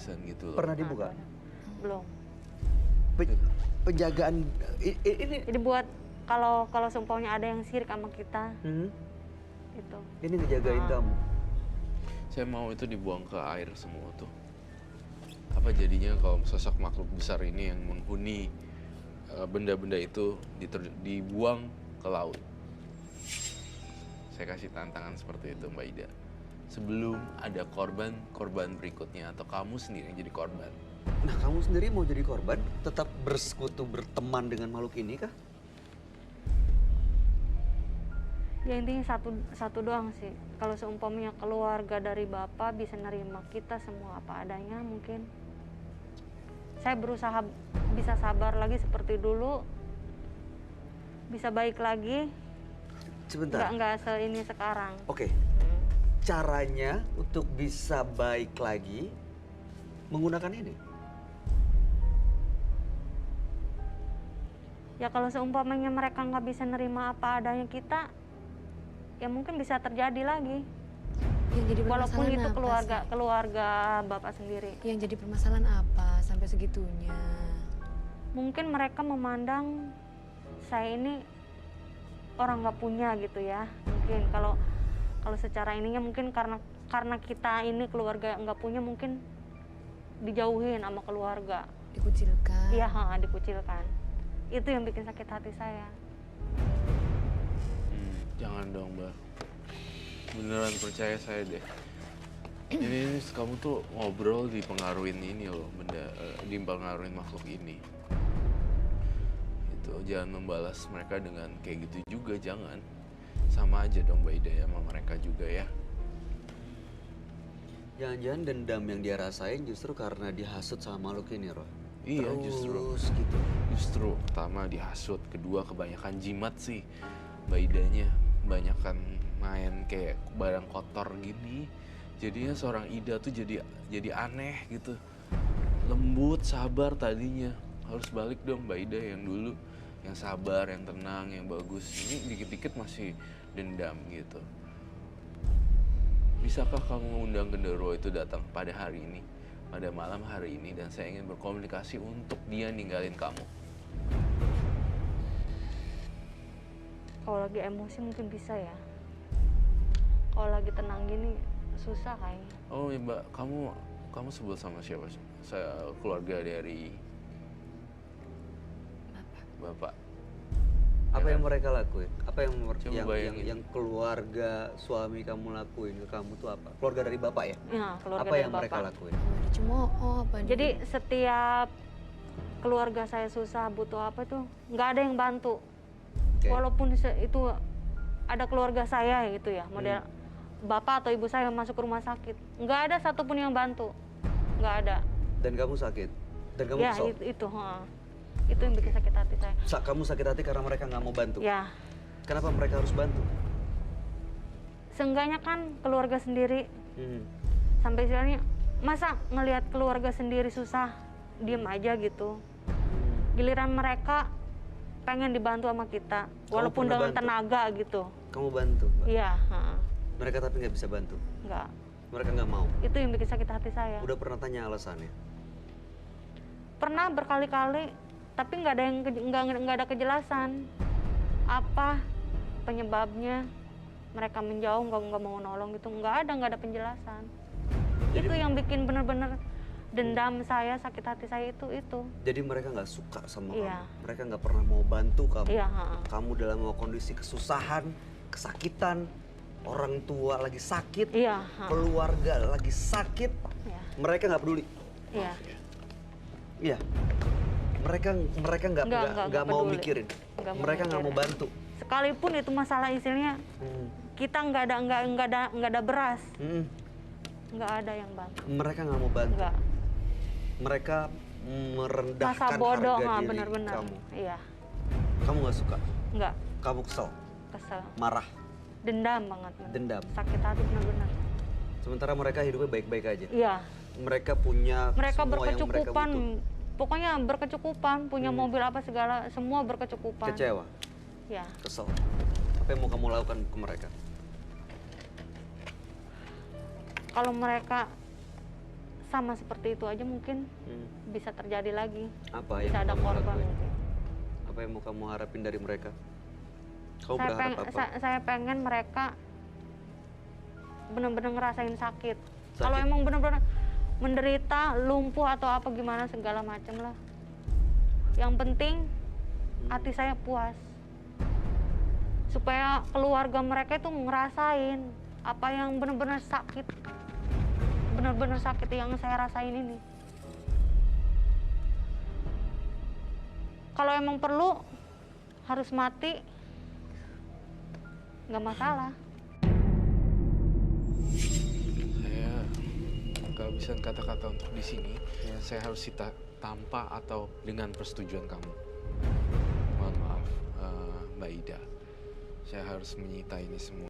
bosan gitu loh. Pernah dibuka? Belum. Penjagaan ini Jadi buat kalau seumpamanya ada yang sirik sama kita, itu. ini ngejagain kamu. Saya mau itu dibuang ke air semua tuh. Apa jadinya kalau sosok makhluk besar ini yang menghuni benda-benda itu dibuang ke laut? Saya kasih tantangan seperti itu Mbak Ida. Sebelum ada korban berikutnya atau kamu sendiri yang jadi korban. Nah, kamu sendiri mau jadi korban? Tetap bersekutu, berteman dengan makhluk ini kah? Ya intinya satu doang sih. Kalau seumpamanya keluarga dari Bapak bisa nerima kita semua apa adanya, mungkin saya berusaha bisa sabar lagi seperti dulu, bisa baik lagi. Sebentar. Nggak ini sekarang. Oke. Caranya untuk bisa baik lagi menggunakan ini. Ya kalau seumpamanya mereka nggak bisa nerima apa adanya kita, ya mungkin bisa terjadi lagi. Yang jadi Walaupun permasalahan itu apa keluarga Bapak sendiri. sih? Yang jadi permasalahan apa sampai segitunya? Mungkin mereka memandang saya ini orang nggak punya gitu ya. Mungkin kalau secara ininya mungkin karena kita ini keluarga nggak punya, mungkin dijauhin sama keluarga. Dikucilkan. Iya, dikucilkan. Itu yang bikin sakit hati saya. Jangan dong Mbak. Beneran percaya saya deh. Ini kamu tuh ngobrol dipengaruhin ini loh, dipengaruhin makhluk ini. Itu jangan membalas mereka dengan kayak gitu juga, jangan. Sama aja dong Mbak Ida ya sama mereka juga ya. Jangan-jangan dendam yang dia rasain justru karena dihasut sama makhluk ini, Roh. Iya, Terus gitu. Justru pertama dihasut, kedua kebanyakan jimat sih Mbak Idanya, kebanyakan main kayak barang kotor gini. Jadinya seorang Ida tuh jadi aneh gitu. Lembut, sabar tadinya. Harus balik dong Mbak Ida yang dulu, yang sabar, yang tenang, yang bagus. Ini dikit-dikit masih dendam gitu. Bisakah kamu mengundang genderuwo itu datang pada hari ini, pada malam hari ini, dan saya ingin berkomunikasi untuk dia ninggalin kamu? Kalau lagi emosi mungkin bisa ya. Kalau lagi tenang gini susah kayaknya. Oh ya Mbak, kamu sebut sama siapa? Saya keluarga dari Bapak. Apa yang mereka lakuin? Apa yang keluarga suami kamu lakuin ke kamu tuh apa? Keluarga dari Bapak ya? Ya, keluarga Apa dari yang Bapak. mereka lakuin? Dicemooh apa? Jadi setiap keluarga saya susah butuh apa tuh nggak ada yang bantu. Oke. Walaupun itu ada keluarga saya gitu ya, model bapak atau ibu saya masuk ke rumah sakit, nggak ada satupun yang bantu, nggak ada. Dan kamu sakit? Dan kamu Ya kesel? itu yang bikin sakit hati saya. Kamu sakit hati karena mereka nggak mau bantu? Ya, Kenapa mereka harus bantu? seenggaknya kan keluarga sendiri, sampai istilahnya masa ngelihat keluarga sendiri susah diem aja gitu. Giliran mereka pengen dibantu sama kita, walaupun pernah dengan bantu? tenaga gitu. Kamu bantu, Mbak? Iya, Mereka tapi nggak bisa bantu? nggak. Mereka nggak mau? Itu yang bikin sakit hati saya. Udah pernah tanya alasannya? Pernah berkali-kali, tapi nggak ada kejelasan apa penyebabnya mereka menjauh, nggak mau nolong gitu, nggak ada penjelasan. Itu yang bikin bener-bener dendam saya, sakit hati saya itu. Jadi mereka nggak suka sama Iya. kamu? Mereka nggak pernah mau bantu kamu? Iya. Kamu dalam kondisi kesusahan, kesakitan, orang tua lagi sakit, Iya. keluarga lagi sakit, Iya. mereka nggak peduli? Iya. Iya. Mereka nggak mau peduli. mikirin. Nggak mau Mereka nggak mau mikirin. bantu. Sekalipun itu masalah istilahnya kita nggak ada beras, nggak ada yang bantu. Mereka nggak mau bantu. Nggak. Mereka merendahkan Masa bodoh, harga diri benar-benar. kamu. Iya. Kamu nggak suka. Nggak. Kamu kesel, Kesel. marah, Dendam banget. dendam. Sakit hati benar-benar. Sementara mereka hidupnya baik-baik aja. Iya. Mereka punya Mereka semua yang mereka berkecukupan. butuh. Pokoknya berkecukupan, punya mobil apa segala, semua berkecukupan. Kecewa, Ya. kesel. Apa yang mau kamu lakukan ke mereka? Kalau mereka sama seperti itu aja mungkin bisa terjadi lagi. Apa Bisa yang ada kamu korban lakuin? mungkin. Apa yang mau kamu harapin dari mereka? Kamu berharap apa? Saya pengen mereka benar-benar ngerasain sakit. Sakit. Kalau emang benar-benar menderita, lumpuh atau apa gimana segala macam lah. Yang penting hati saya puas. Supaya keluarga mereka itu ngerasain apa yang benar-benar sakit. Benar-benar sakit yang saya rasain ini. Kalau emang perlu harus mati, nggak masalah. Saya nggak bisa kata-kata untuk di sini. Saya harus sita tanpa atau dengan persetujuan kamu. Mohon maaf, Mbak Ida. Saya harus menyita ini semua.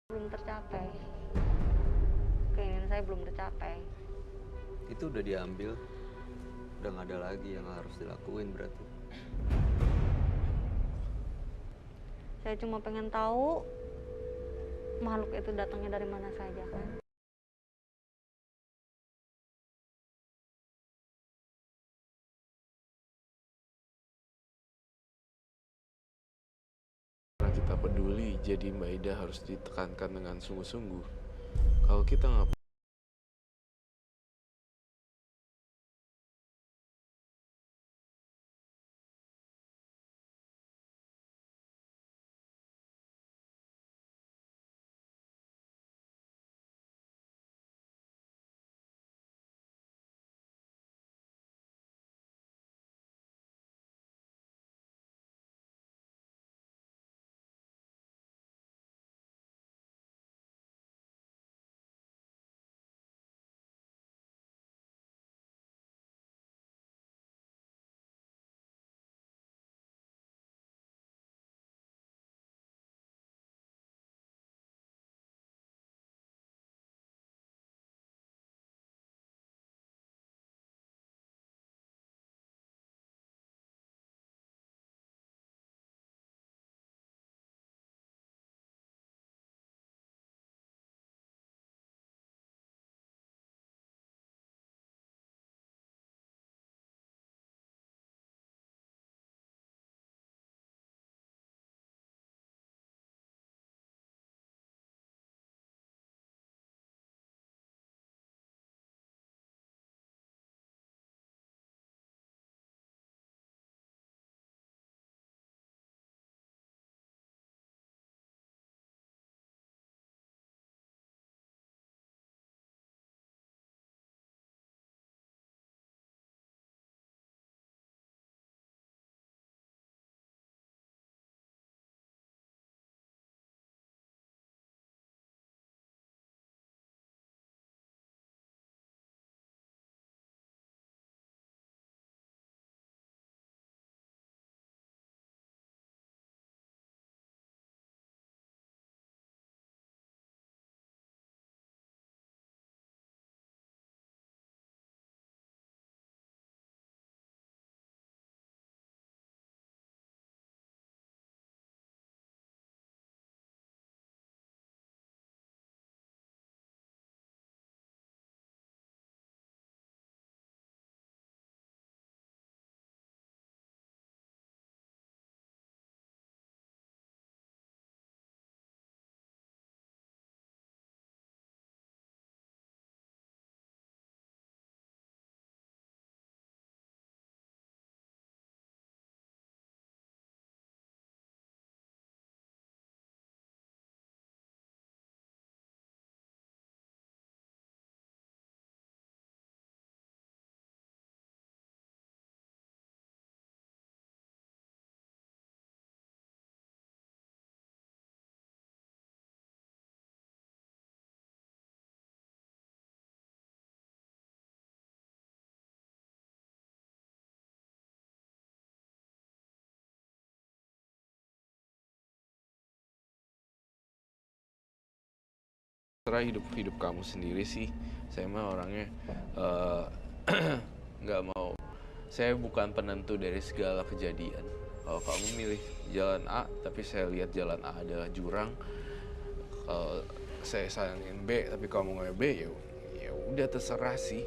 Belum tercapai. Keinginan saya belum tercapai. Itu udah diambil, udah nggak ada lagi yang harus dilakuin berarti. Saya cuma pengen tahu makhluk itu datangnya dari mana saja kan. Karena kita peduli, jadi Mbak Ida harus ditekankan dengan sungguh-sungguh. Kalau kita nggak terserah hidup kamu sendiri sih. Saya mah orangnya eh, nggak mau, saya bukan penentu dari segala kejadian. Kalau kamu milih jalan A tapi saya lihat jalan A adalah jurang, kalau saya saranin B tapi kamu nggak B, ya udah terserah sih.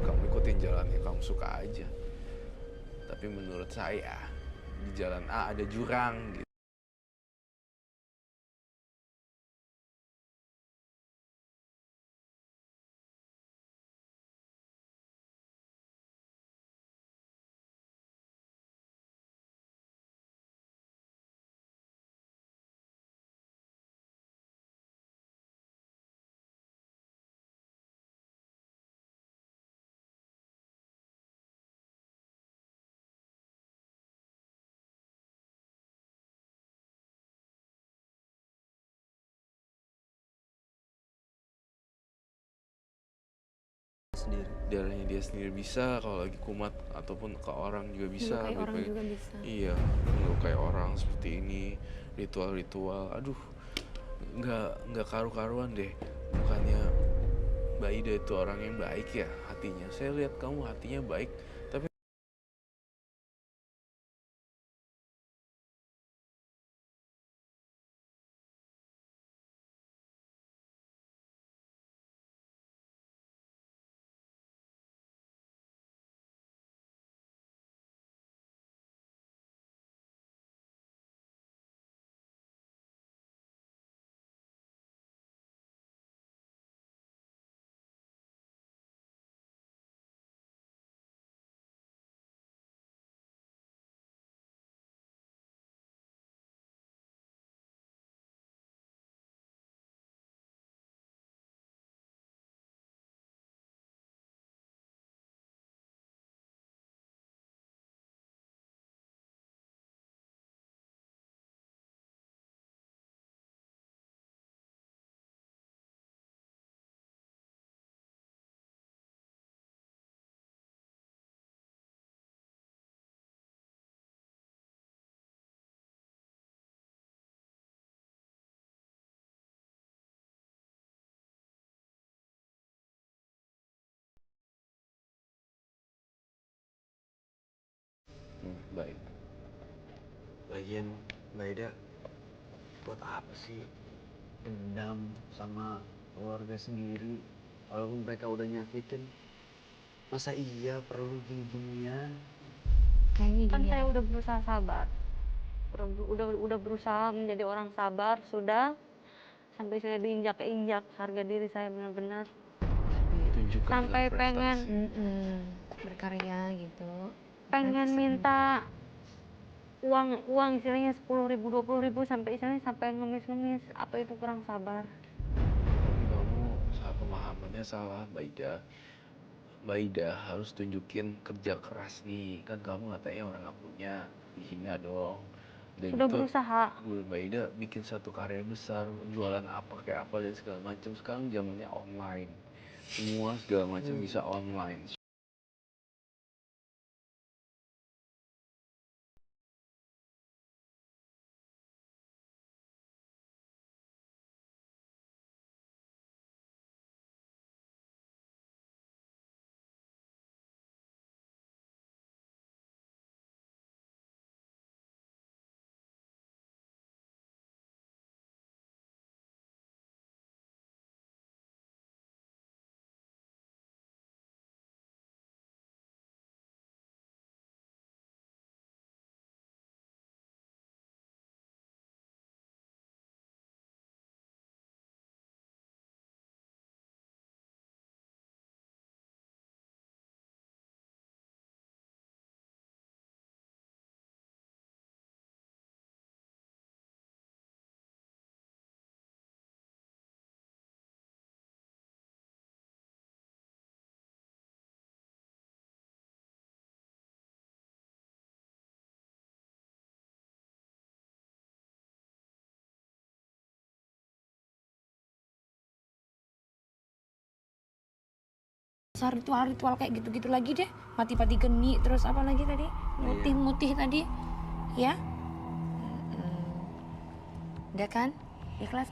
Kamu ikutin jalan yang kamu suka aja. Tapi menurut saya di jalan A ada jurang gitu. Sendiri. Darahnya dia sendiri bisa, kalau lagi kumat ataupun ke orang juga bisa. Melukai orang baik-baik. juga bisa. Iya, melukai orang seperti ini, ritual-ritual, aduh, nggak karu-karuan deh. Bukannya Mbak Ida itu orang yang baik ya hatinya. Saya lihat kamu hatinya baik, tapi baik. Lagian Mbak Ida, buat apa sih dendam sama keluarga sendiri walaupun mereka udah nyakitin? Masa iya perlu gini-ginian? Kayaknya Kan gini saya ya. udah berusaha sabar, udah berusaha menjadi orang sabar, sudah sampai saya diinjak-injak harga diri saya benar-benar, Tunjukkan sampai dengan pengen prestasi. Berkarya gitu. pengen minta uang istilahnya 10.000 20.000 sampai istilahnya sampai ngemis-ngemis. Apa itu kurang sabar? Tapi kamu salah pemahamannya salah, Mbak Ida. Mbak Ida harus tunjukin kerja keras nih. Kan kamu katanya orang nggak punya, dihina dong. Dan Sudah itu berusaha. Mbak Ida bikin satu karya besar, jualan apa kayak apa dan segala macam. Sekarang zamannya online, semua segala macam bisa online. Ritual-ritual kayak gitu-gitu lagi deh. Mati-mati geni, terus apa lagi tadi? Mutih-mutih tadi. Ya? Udah kan? Ikhlas.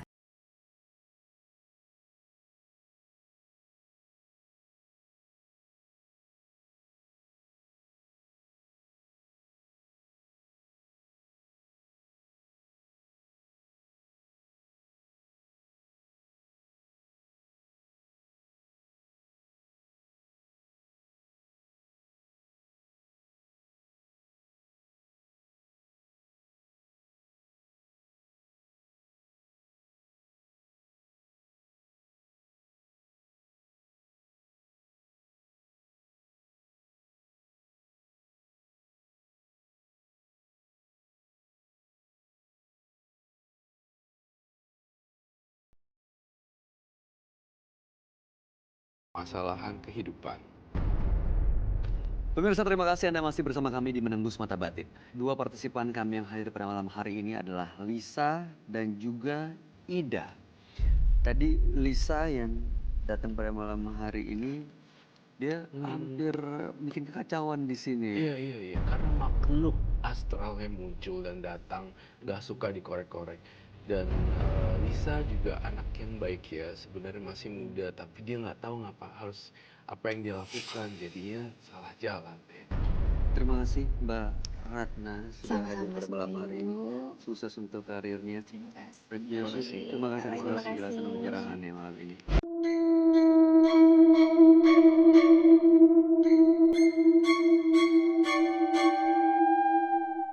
permasalahan kehidupan. Pemirsa, terima kasih Anda masih bersama kami di Menembus Mata Batin. Dua partisipan kami yang hadir pada malam hari ini adalah Lisa dan juga Ida. Tadi Lisa yang datang pada malam hari ini, dia hampir bikin kekacauan di sini. Iya. Karena makhluk astral yang muncul dan datang nggak suka dikorek-korek. Dan Lisa juga anak yang baik ya, sebenarnya masih muda, tapi dia nggak tahu apa yang dia lakukan, jadinya salah jalan deh. Terima kasih Mbak Ratna sudah hadir Sama-sama pada malam hari ini. Ibu. Sukses untuk karirnya. Terima kasih. Terima kasih. Terima kasih atas Terima kasih. penjelasan dan pencerahannya malam ini.